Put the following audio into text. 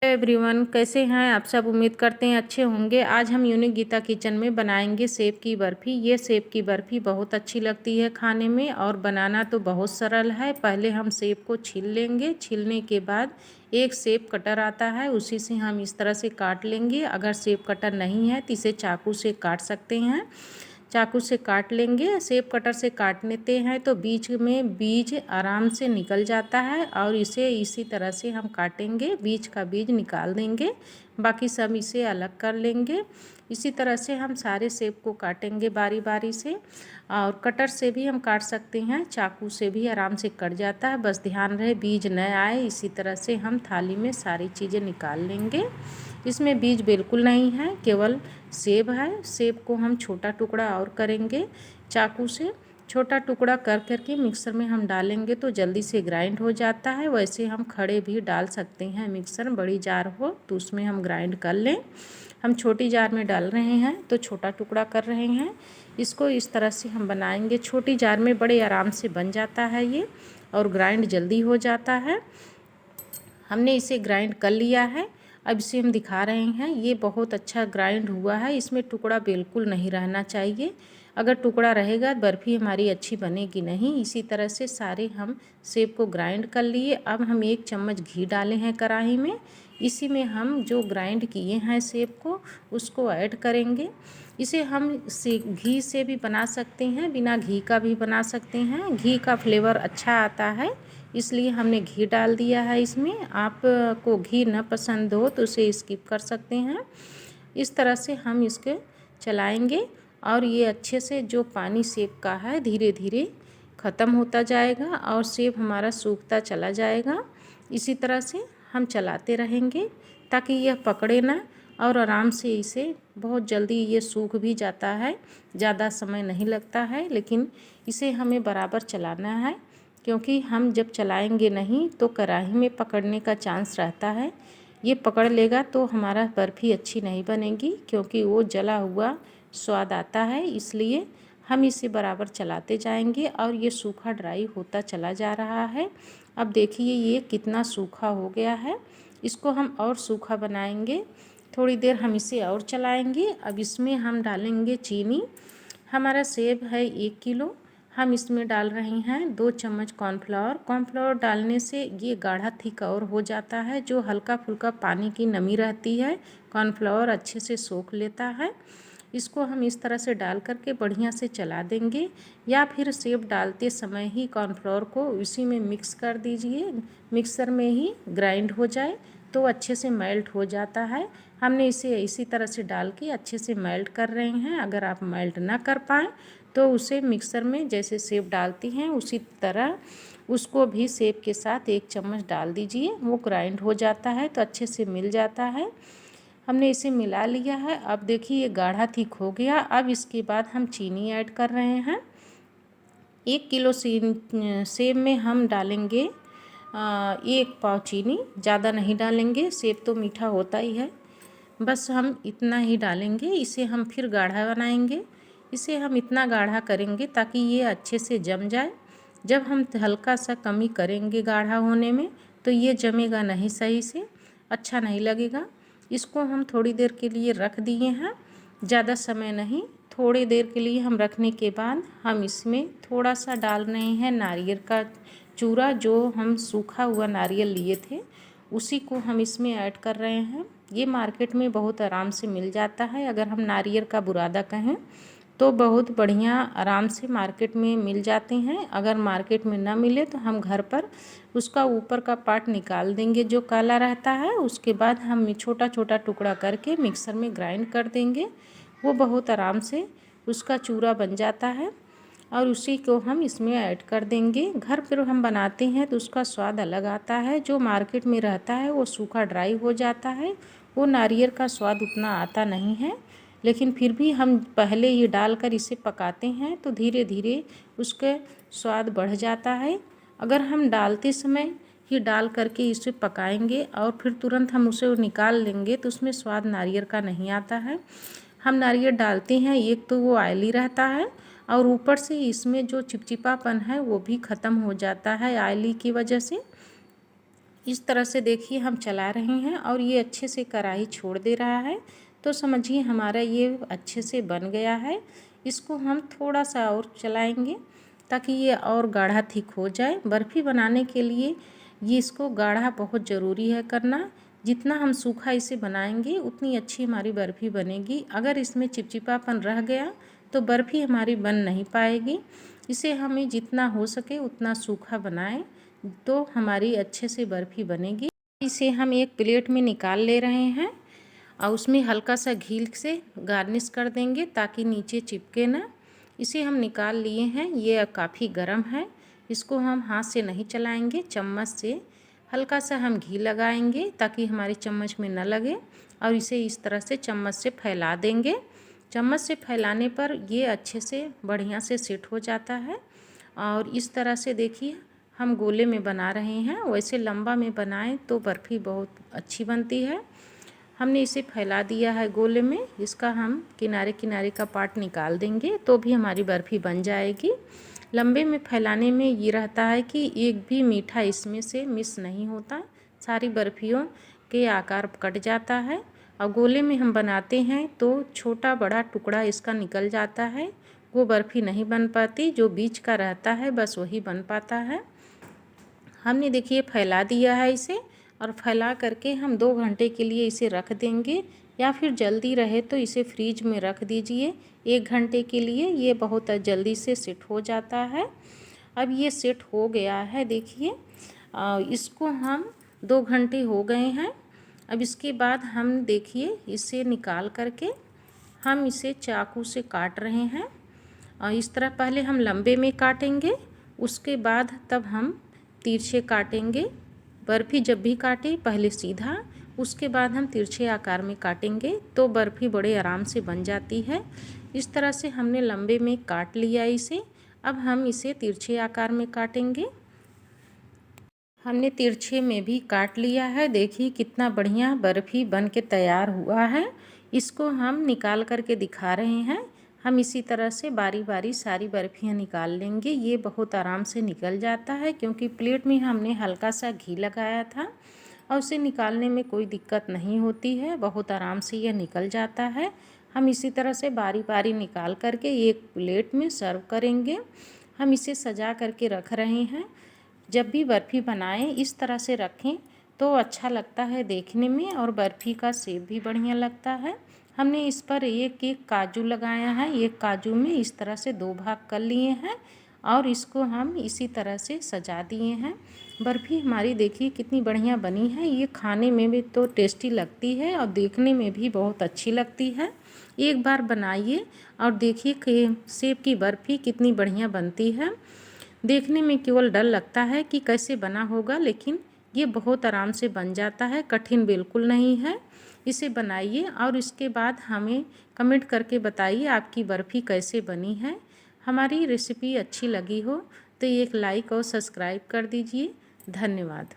Everyone, कैसे हैं आप सब। उम्मीद करते हैं अच्छे होंगे। आज हम यूनिक गीता किचन में बनाएंगे सेब की बर्फ़ी। ये सेब की बर्फ़ी बहुत अच्छी लगती है खाने में और बनाना तो बहुत सरल है। पहले हम सेब को छील लेंगे। छीलने के बाद एक सेब कटर आता है, उसी से हम इस तरह से काट लेंगे। अगर सेब कटर नहीं है तो इसे चाकू से काट सकते हैं। चाकू से काट लेंगे। सेब कटर से काट लेते हैं तो बीच में बीज आराम से निकल जाता है और इसे इसी तरह से हम काटेंगे। बीच का बीज निकाल देंगे, बाकी सब इसे अलग कर लेंगे। इसी तरह से हम सारे सेब को काटेंगे बारी बारी से। और कटर से भी हम काट सकते हैं, चाकू से भी आराम से कट जाता है, बस ध्यान रहे बीज न आए। इसी तरह से हम थाली में सारी चीज़ें निकाल लेंगे। इसमें बीज बिल्कुल नहीं है, केवल सेब है। सेब को हम छोटा टुकड़ा और करेंगे चाकू से। छोटा टुकड़ा कर करके मिक्सर में हम डालेंगे तो जल्दी से ग्राइंड हो जाता है। वैसे हम खड़े भी डाल सकते हैं, मिक्सर बड़ी जार हो तो उसमें हम ग्राइंड कर लें। हम छोटी जार में डाल रहे हैं तो छोटा टुकड़ा कर रहे हैं। इसको इस तरह से हम बनाएंगे। छोटी जार में बड़े आराम से बन जाता है ये और ग्राइंड जल्दी हो जाता है। हमने इसे ग्राइंड कर लिया है। अब इसे हम दिखा रहे हैं। ये बहुत अच्छा ग्राइंड हुआ है, इसमें टुकड़ा बिल्कुल नहीं रहना चाहिए। अगर टुकड़ा रहेगा बर्फ़ी हमारी अच्छी बनेगी नहीं। इसी तरह से सारे हम सेब को ग्राइंड कर लिए। अब हम 1 चम्मच घी डाले हैं कढ़ाई में। इसी में हम जो ग्राइंड किए हैं सेब को उसको ऐड करेंगे। इसे हम घी से भी बना सकते हैं, बिना घी का भी बना सकते हैं। घी का फ्लेवर अच्छा आता है, इसलिए हमने घी डाल दिया है इसमें। आप को घी न पसंद हो तो उसे स्किप कर सकते हैं। इस तरह से हम इसके चलाएंगे और ये अच्छे से जो पानी सेब का है धीरे धीरे ख़त्म होता जाएगा और सेब हमारा सूखता चला जाएगा। इसी तरह से हम चलाते रहेंगे ताकि यह पकड़े ना और आराम से इसे बहुत जल्दी ये सूख भी जाता है। ज़्यादा समय नहीं लगता है, लेकिन इसे हमें बराबर चलाना है क्योंकि हम जब चलाएंगे नहीं तो कढ़ाई में पकड़ने का चांस रहता है। ये पकड़ लेगा तो हमारा बर्फ़ी अच्छी नहीं बनेगी क्योंकि वो जला हुआ स्वाद आता है। इसलिए हम इसे बराबर चलाते जाएंगे और ये सूखा ड्राई होता चला जा रहा है। अब देखिए ये कितना सूखा हो गया है। इसको हम और सूखा बनाएंगे। थोड़ी देर हम इसे और चलाएंगे। अब इसमें हम डालेंगे चीनी। हमारा सेब है 1 किलो। हम इसमें डाल रहे हैं 2 चम्मच कॉर्नफ्लावर। कॉर्नफ्लावर डालने से ये गाढ़ा थिक और हो जाता है। जो हल्का फुल्का पानी की नमी रहती है कॉर्नफ्लावर अच्छे से सोख लेता है। इसको हम इस तरह से डाल करके बढ़िया से चला देंगे, या फिर सेब डालते समय ही कॉर्नफ्लावर को उसी में मिक्स कर दीजिए। मिक्सर में ही ग्राइंड हो जाए तो अच्छे से मेल्ट हो जाता है। हमने इसे इसी तरह से डाल के अच्छे से मेल्ट कर रहे हैं। अगर आप मेल्ट ना कर पाएँ तो उसे मिक्सर में जैसे सेब डालती हैं उसी तरह उसको भी सेब के साथ 1 चम्मच डाल दीजिए। वो ग्राइंड हो जाता है तो अच्छे से मिल जाता है। हमने इसे मिला लिया है। अब देखिए ये गाढ़ा थिक हो गया। अब इसके बाद हम चीनी ऐड कर रहे हैं। 1 किलो सेब में हम डालेंगे 1 पाव चीनी। ज़्यादा नहीं डालेंगे, सेब तो मीठा होता ही है। बस हम इतना ही डालेंगे। इसे हम फिर गाढ़ा बनाएंगे। इसे हम इतना गाढ़ा करेंगे ताकि ये अच्छे से जम जाए। जब हम हल्का सा कमी करेंगे गाढ़ा होने में तो ये जमेगा नहीं सही से, अच्छा नहीं लगेगा। इसको हम थोड़ी देर के लिए रख दिए हैं, ज़्यादा समय नहीं। थोड़ी देर के लिए हम रखने के बाद हम इसमें थोड़ा सा डाल रहे हैं नारियल का चूरा। जो हम सूखा हुआ नारियल लिए थे उसी को हम इसमें ऐड कर रहे हैं। ये मार्केट में बहुत आराम से मिल जाता है। अगर हम नारियल का बुरादा कहें तो बहुत बढ़िया आराम से मार्केट में मिल जाते हैं। अगर मार्केट में ना मिले तो हम घर पर उसका ऊपर का पार्ट निकाल देंगे जो काला रहता है। उसके बाद हम छोटा छोटा टुकड़ा करके मिक्सर में ग्राइंड कर देंगे। वो बहुत आराम से उसका चूरा बन जाता है और उसी को हम इसमें ऐड कर देंगे। घर पर हम बनाते हैं तो उसका स्वाद अलग आता है। जो मार्केट में रहता है वो सूखा ड्राई हो जाता है, वो नारियल का स्वाद उतना आता नहीं है। लेकिन फिर भी हम पहले ये डालकर इसे पकाते हैं तो धीरे धीरे उसका स्वाद बढ़ जाता है। अगर हम डालते समय ही डाल करके इसे पकाएंगे और फिर तुरंत हम उसे निकाल लेंगे तो उसमें स्वाद नारियल का नहीं आता है। हम नारियल डालते हैं, एक तो वो ऑयली रहता है और ऊपर से इसमें जो चिपचिपापन है वो भी ख़त्म हो जाता है ऑयली की वजह से। इस तरह से देखिए हम चला रहे हैं और ये अच्छे से कढ़ाई छोड़ दे रहा है, तो समझिए हमारा ये अच्छे से बन गया है। इसको हम थोड़ा सा और चलाएंगे ताकि ये और गाढ़ा थिक हो जाए। बर्फ़ी बनाने के लिए ये इसको गाढ़ा बहुत ज़रूरी है करना। जितना हम सूखा इसे बनाएंगे उतनी अच्छी हमारी बर्फ़ी बनेगी। अगर इसमें चिपचिपापन रह गया तो बर्फ़ी हमारी बन नहीं पाएगी। इसे हमें जितना हो सके उतना सूखा बनाएं तो हमारी अच्छे से बर्फ़ी बनेगी। इसे हम एक प्लेट में निकाल ले रहे हैं और उसमें हल्का सा घी से गार्निश कर देंगे ताकि नीचे चिपके ना। इसे हम निकाल लिए हैं। ये काफ़ी गर्म है, इसको हम हाथ से नहीं चलाएंगे, चम्मच से हल्का सा हम घी लगाएंगे ताकि हमारी चम्मच में न लगे और इसे इस तरह से चम्मच से फैला देंगे। चम्मच से फैलाने पर ये अच्छे से बढ़िया से सेट हो जाता है। और इस तरह से देखिए हम गोले में बना रहे हैं, वैसे लंबा में बनाएं तो बर्फ़ी बहुत अच्छी बनती है। हमने इसे फैला दिया है गोले में, इसका हम किनारे किनारे का पार्ट निकाल देंगे तो भी हमारी बर्फ़ी बन जाएगी। लंबे में फैलाने में ये रहता है कि एक भी मीठा इसमें से मिस नहीं होता, सारी बर्फ़ियों के आकार कट जाता है। और गोले में हम बनाते हैं तो छोटा बड़ा टुकड़ा इसका निकल जाता है, वो बर्फ़ी नहीं बन पाती। जो बीच का रहता है बस वही बन पाता है। हमने देखिए फैला दिया है इसे और फैला करके हम 2 घंटे के लिए इसे रख देंगे, या फिर जल्दी रहे तो इसे फ्रीज में रख दीजिए 1 घंटे के लिए। ये बहुत जल्दी से सेट हो जाता है। अब ये सेट हो गया है देखिए। इसको हम 2 घंटे हो गए हैं। अब इसके बाद हम देखिए इसे निकाल करके हम इसे चाकू से काट रहे हैं। इस तरह पहले हम लंबे में काटेंगे, उसके बाद तब हम तिरछे काटेंगे। बर्फ़ी जब भी काटें पहले सीधा, उसके बाद हम तिरछे आकार में काटेंगे तो बर्फ़ी बड़े आराम से बन जाती है। इस तरह से हमने लंबे में काट लिया इसे। अब हम इसे तिरछे आकार में काटेंगे। हमने तिरछे में भी काट लिया है। देखिए कितना बढ़िया बर्फ़ी बन के तैयार हुआ है। इसको हम निकाल करके दिखा रहे हैं। हम इसी तरह से बारी बारी सारी बर्फ़ियाँ निकाल लेंगे। ये बहुत आराम से निकल जाता है क्योंकि प्लेट में हमने हल्का सा घी लगाया था और उसे निकालने में कोई दिक्कत नहीं होती है, बहुत आराम से यह निकल जाता है। हम इसी तरह से बारी बारी निकाल करके एक प्लेट में सर्व करेंगे। हम इसे सजा करके रख रहे हैं। जब भी बर्फ़ी बनाएं इस तरह से रखें तो अच्छा लगता है देखने में और बर्फ़ी का शेप भी बढ़िया लगता है। हमने इस पर एक एक काजू लगाया है। एक काजू में इस तरह से 2 भाग कर लिए हैं और इसको हम इसी तरह से सजा दिए हैं। बर्फ़ी हमारी देखिए कितनी बढ़िया बनी है। ये खाने में भी तो टेस्टी लगती है और देखने में भी बहुत अच्छी लगती है। एक बार बनाइए और देखिए कि सेब की बर्फ़ी कितनी बढ़िया बनती है। देखने में केवल डर लगता है कि कैसे बना होगा, लेकिन ये बहुत आराम से बन जाता है, कठिन बिल्कुल नहीं है। इसे बनाइए और इसके बाद हमें कमेंट करके बताइए आपकी बर्फ़ी कैसे बनी है। हमारी रेसिपी अच्छी लगी हो तो एक लाइक और सब्सक्राइब कर दीजिए। धन्यवाद।